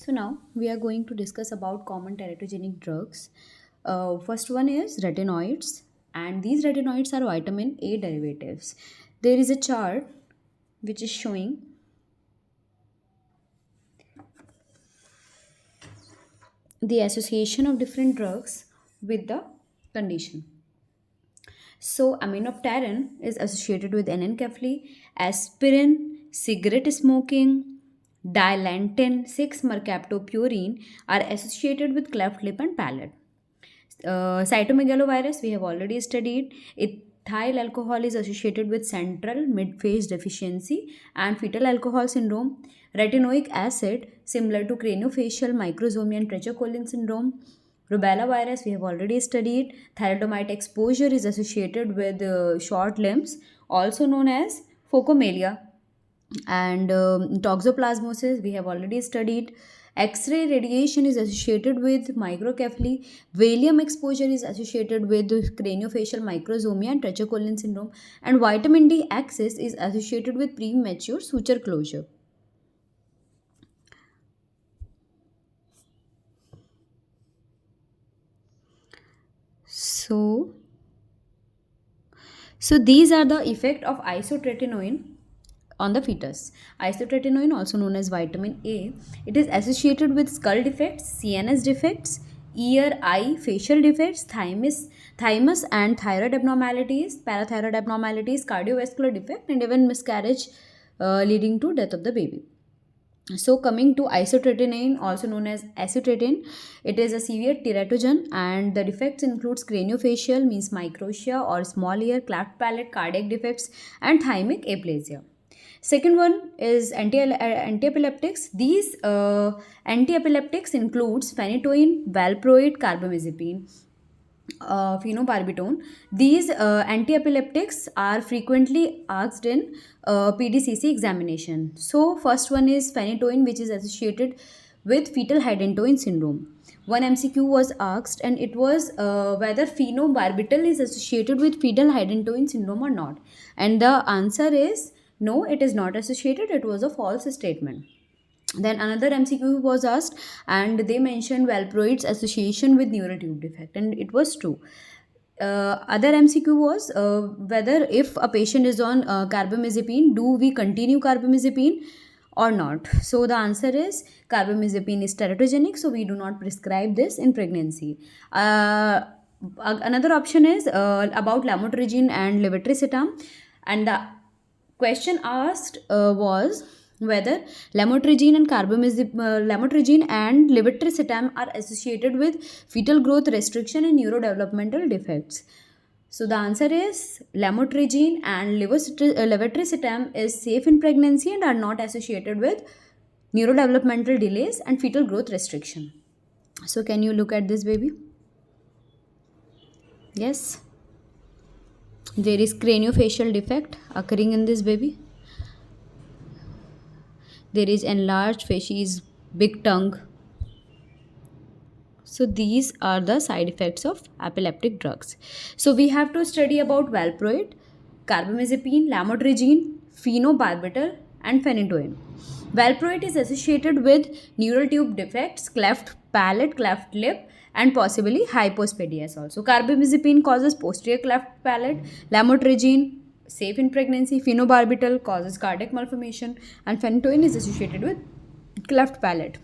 So now we are going to discuss about common teratogenic drugs. First one is retinoids, and these retinoids are vitamin A derivatives. There is a chart which is showing the association of different drugs with the condition. So aminopterin is associated with N-enkephaly, aspirin, cigarette smoking, dilantin, 6-mercaptopurine are associated with cleft lip and palate. Cytomegalovirus we have already studied. Ethyl alcohol is associated with central midphase deficiency and fetal alcohol syndrome. Retinoic acid similar to craniofacial microsomia and trichocolin syndrome. Rubella virus we have already studied. Thalidomide exposure is associated with short limbs, also known as phocomelia. And toxoplasmosis we have already studied. X-ray radiation is associated with microcephaly. Valium exposure is associated with craniofacial microsomia and trichocolin syndrome. And vitamin D excess is associated with premature suture closure. So, so these are the effect of isotretinoin on the fetus. Isotretinoin, also known as vitamin A, it is associated with skull defects, CNS defects, ear, eye, facial defects, thymus and thyroid abnormalities, parathyroid abnormalities, cardiovascular defect, and even miscarriage, leading to death of the baby. So coming to isotretinoin, also known as acitretin, it is a severe teratogen, and the defects includes craniofacial, means microtia or small ear, cleft palate, cardiac defects, and thymic aplasia. Second one is anti-epileptics. These anti-epileptics includes phenytoin, valproate, carbamazepine, phenobarbital. These anti-epileptics are frequently asked in Pdcc examination. So first one is phenytoin, which is associated with fetal hydantoin syndrome. One MCQ was asked, and it was whether phenobarbital is associated with fetal hydantoin syndrome or not. And the answer is no, it is not associated. It was a false statement. Then another MCQ was asked, and they mentioned valproate's association with neural tube defect, and it was true. Other MCQ was whether if a patient is on carbamazepine, do we continue carbamazepine or not? So the answer is carbamazepine is teratogenic, so we do not prescribe this in pregnancy. Another option is about lamotrigine and levetiracetam, and the question asked was whether lamotrigine and levetiracetam are associated with fetal growth restriction and neurodevelopmental defects. So the answer is lamotrigine and levetiracetam is safe in pregnancy and are not associated with neurodevelopmental delays and fetal growth restriction. So can you look at this baby? Yes. There is craniofacial defect occurring in this baby. There is enlarged facies, big tongue. So these are the side effects of epileptic drugs. So we have to study about valproate, carbamazepine, lamotrigine, phenobarbital, and phenytoin. Valproate is associated with neural tube defects, cleft palate, cleft lip, and possibly hypospadias also. Carbamazepine causes posterior cleft palate, lamotrigine safe in pregnancy, phenobarbital causes cardiac malformation, and phenytoin is associated with cleft palate.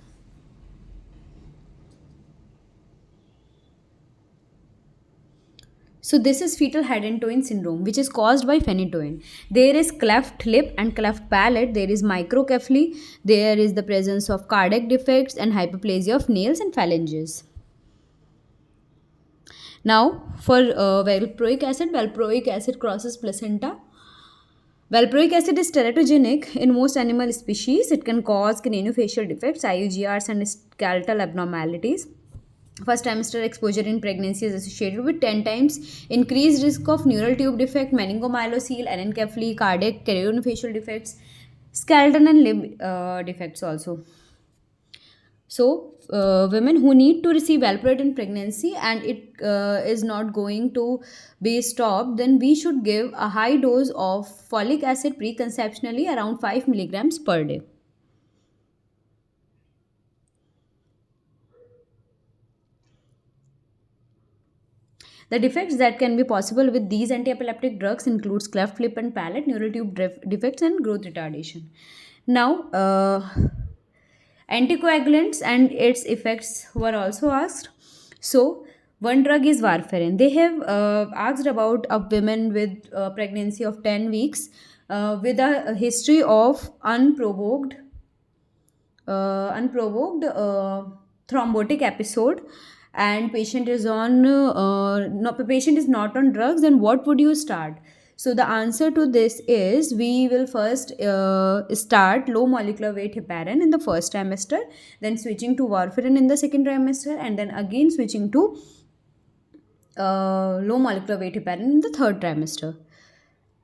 So this is fetal hydantoin syndrome, which is caused by phenytoin. There is cleft lip and cleft palate. There is microcephaly. There is the presence of cardiac defects and hyperplasia of nails and phalanges. Now, for valproic acid crosses placenta. Valproic acid is teratogenic in most animal species. It can cause craniofacial defects, IUGRs, and skeletal abnormalities. First trimester exposure in pregnancy is associated with 10 times increased risk of neural tube defect, meningomyelocele, anencephaly, cardiac, craniofacial defects, skeleton and limb defects also. So, women who need to receive valproate in pregnancy and it is not going to be stopped, then we should give a high dose of folic acid preconceptionally around 5 milligrams per day. The defects that can be possible with these anti-epileptic drugs includes cleft lip and palate, neural tube defects, and growth retardation. Now, anticoagulants and its effects were also asked. So, one drug is warfarin. They have asked about a woman with pregnancy of 10 weeks with a history of unprovoked thrombotic episode, and patient is on no, patient is not on drugs, then what would you start? So the answer to this is we will first start low molecular weight heparin in the first trimester, then switching to warfarin in the second trimester, and then again switching to low molecular weight heparin in the third trimester.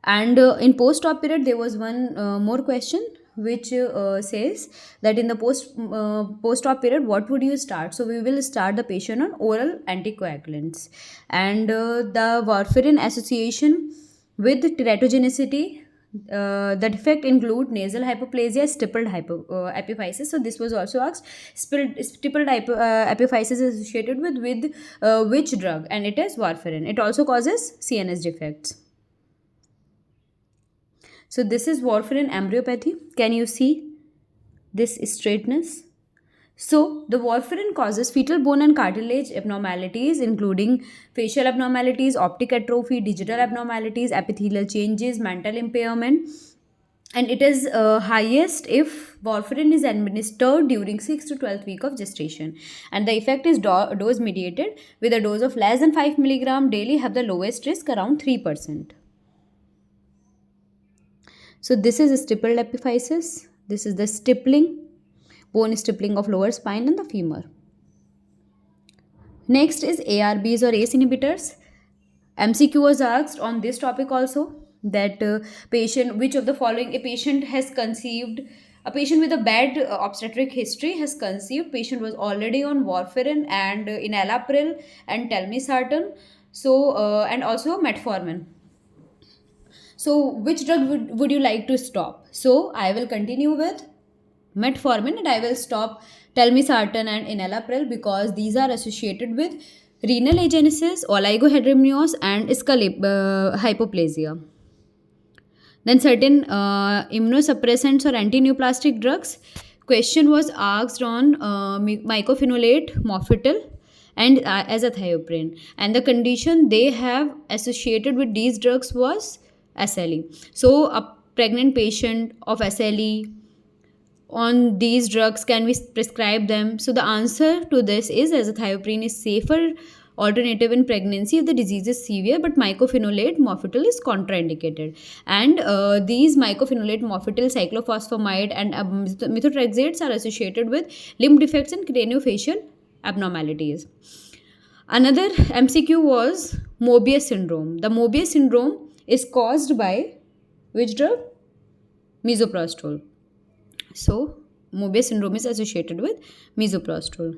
And in post-op period, there was one more question which says that in the post-op period, what would you start? So we will start the patient on oral anticoagulants, and the warfarin association with teratogenicity. The defect include nasal hypoplasia, stippled epiphysis. So this was also asked. Stippled epiphysis is associated with which drug? And it is warfarin. It also causes CNS defects. So this is warfarin embryopathy. Can you see this straightness? So the warfarin causes fetal bone and cartilage abnormalities, including facial abnormalities, optic atrophy, digital abnormalities, epithelial changes, mental impairment. And it is highest if warfarin is administered during 6 to 12 week of gestation. And the effect is dose mediated, with a dose of less than 5 milligram daily have the lowest risk, around 3%. So this is a stippled epiphysis. This is the stippling, bone stippling of lower spine and the femur. Next is ARBs or ACE inhibitors. MCQ was asked on this topic also, that which of the following a patient with a bad obstetric history has conceived. Patient was already on warfarin and enalapril and telmisartan, so and also metformin. So which drug would you like to stop? So I will continue with metformin, and I will stop telmisartan and enalapril because these are associated with renal agenesis, oligohydramnios, and hypoplasia. Then certain immunosuppressants or antineoplastic drugs. Question was asked on mycophenolate mofetil and azathioprine, and the condition they have associated with these drugs was SLE. So a pregnant patient of SLE on these drugs, can we prescribe them? So the answer to this is azathioprine is safer alternative in pregnancy if the disease is severe, but mycophenolate mofetil is contraindicated. And these mycophenolate mofetil, cyclophosphamide, and methotrexates are associated with limb defects and craniofacial abnormalities. Another MCQ was Mobius syndrome. The Mobius syndrome is caused by which drug? Misoprostol. So, Mobius syndrome is associated with misoprostol.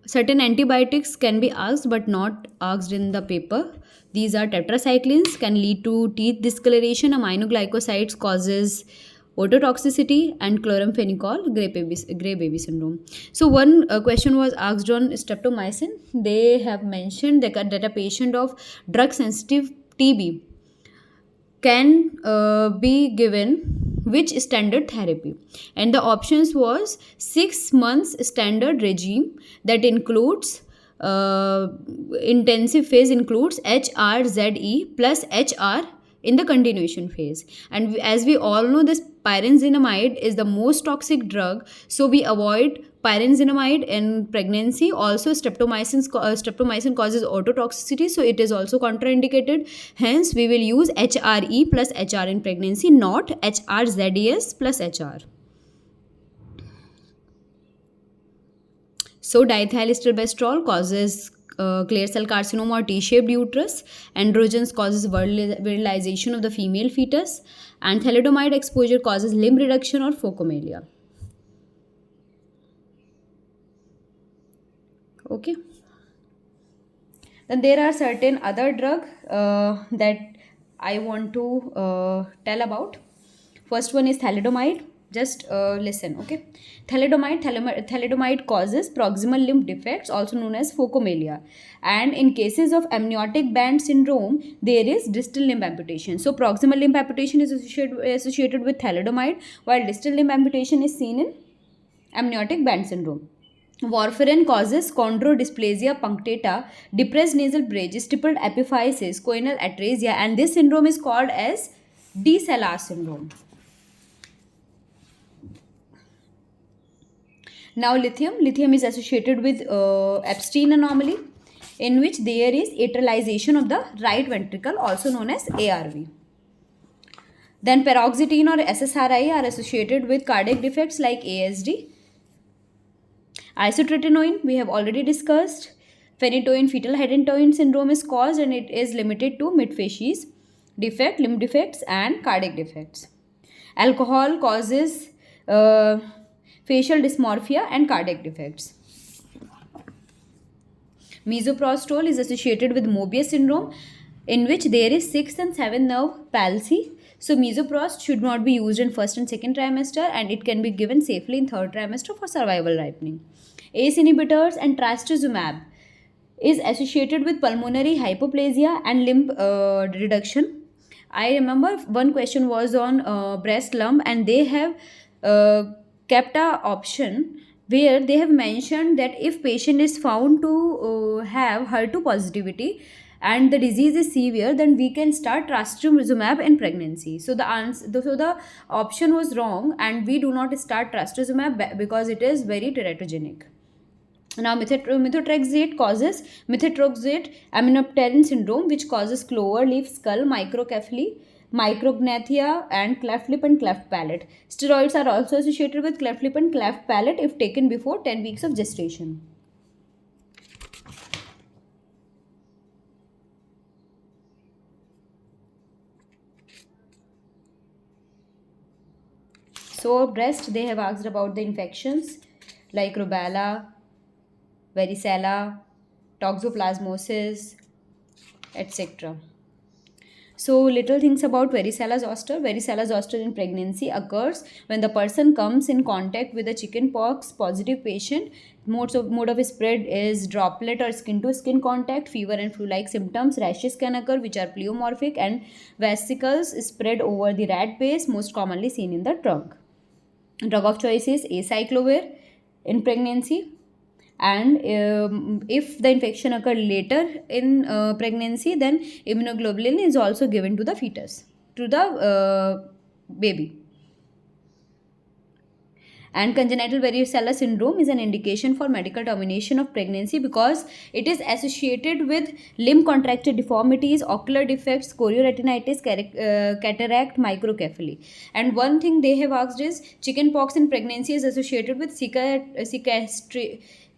Certain antibiotics can be asked but not asked in the paper. These are tetracyclines, can lead to teeth discoloration. Aminoglycosides causes ototoxicity, and chloramphenicol, gray baby syndrome. So one question was asked on streptomycin. They have mentioned that a patient of drug sensitive TB can be given which standard therapy, and the options was 6 months standard regime that includes intensive phase includes HRZE plus HR in the continuation phase. And as we all know, this pyrazinamide is the most toxic drug, so we avoid pyrazinamide in pregnancy. Also streptomycin causes ototoxicity, so it is also contraindicated. Hence we will use HRE plus HR in pregnancy, not HRZES plus HR. So diethylstilbestrol causes clear cell carcinoma or T-shaped uterus. Androgens causes virilization of the female fetus, and thalidomide exposure causes limb reduction or phocomelia. Okay. Then there are certain other drug that I want to tell about. First one is thalidomide. Just listen, okay. Thalidomide causes proximal limb defects, also known as phocomelia. And in cases of amniotic band syndrome, there is distal limb amputation. So proximal limb amputation is associated with thalidomide, while distal limb amputation is seen in amniotic band syndrome. Warfarin causes chondrodysplasia punctata, depressed nasal bridge, stippled epiphysis, choanal atresia, and this syndrome is called as de Salar syndrome. Now lithium is associated with Epstein anomaly, in which there is atrialization of the right ventricle, also known as ARV. Then paroxetine or SSRI are associated with cardiac defects like ASD. Isotretinoin we have already discussed. Phenytoin fetal hydantoin syndrome is caused, and it is limited to midfacies defect, limb defects, and cardiac defects. Alcohol causes facial dysmorphia and cardiac defects. Misoprostol is associated with Mobius syndrome, in which there is 6th and 7th nerve palsy. So misoprost should not be used in first and second trimester, and it can be given safely in third trimester for survival ripening. ACE inhibitors and trastuzumab is associated with pulmonary hypoplasia and limb reduction. I remember one question was on breast lump, and they have uh, kept a option where they have mentioned that if patient is found to have HER2 positivity and the disease is severe, then we can start trastuzumab in pregnancy. So the option was wrong, and we do not start trastuzumab because it is very teratogenic. Now, methotrexate causes methotrexate aminopterin syndrome, which causes clover leaf skull, microcephaly, micrognathia, and cleft lip and cleft palate. Steroids are also associated with cleft lip and cleft palate if taken before 10 weeks of gestation. So, breast, they have asked about the infections like rubella, varicella, toxoplasmosis, etc. So, little things about varicella zoster. Varicella zoster in pregnancy occurs when the person comes in contact with a chickenpox positive patient. Mode of spread is droplet or skin to skin contact. Fever and flu like symptoms. Rashes can occur, which are pleomorphic, and vesicles spread over the rat base, most commonly seen in the trunk. Drug of choice is acyclovir in pregnancy. And if the infection occurred later in pregnancy, then immunoglobulin is also given to the fetus, to the baby. And congenital varicella syndrome is an indication for medical termination of pregnancy because it is associated with limb contracture deformities, ocular defects, chorioretinitis, cataract, microcephaly. And one thing they have asked is chickenpox in pregnancy is associated with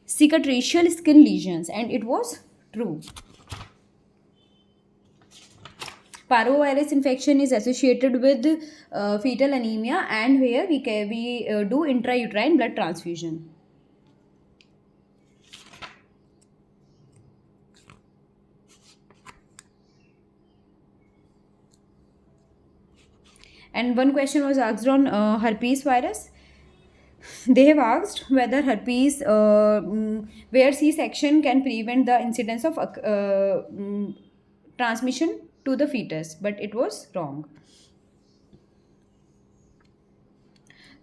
cicatricial skin lesions, and it was true. Parvovirus infection is associated with fetal anemia, and where we do intrauterine blood transfusion. And one question was asked on herpes virus. They have asked whether herpes, where C-section can prevent the incidence of transmission to the fetus, but it was wrong.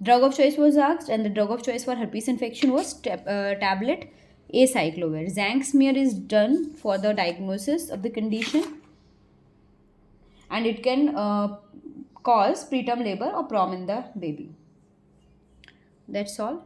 Drug of choice was asked, and the drug of choice for herpes infection was tablet acyclovir. Zinc smear is done for the diagnosis of the condition, and it can cause preterm labor or prom in the baby. That's all.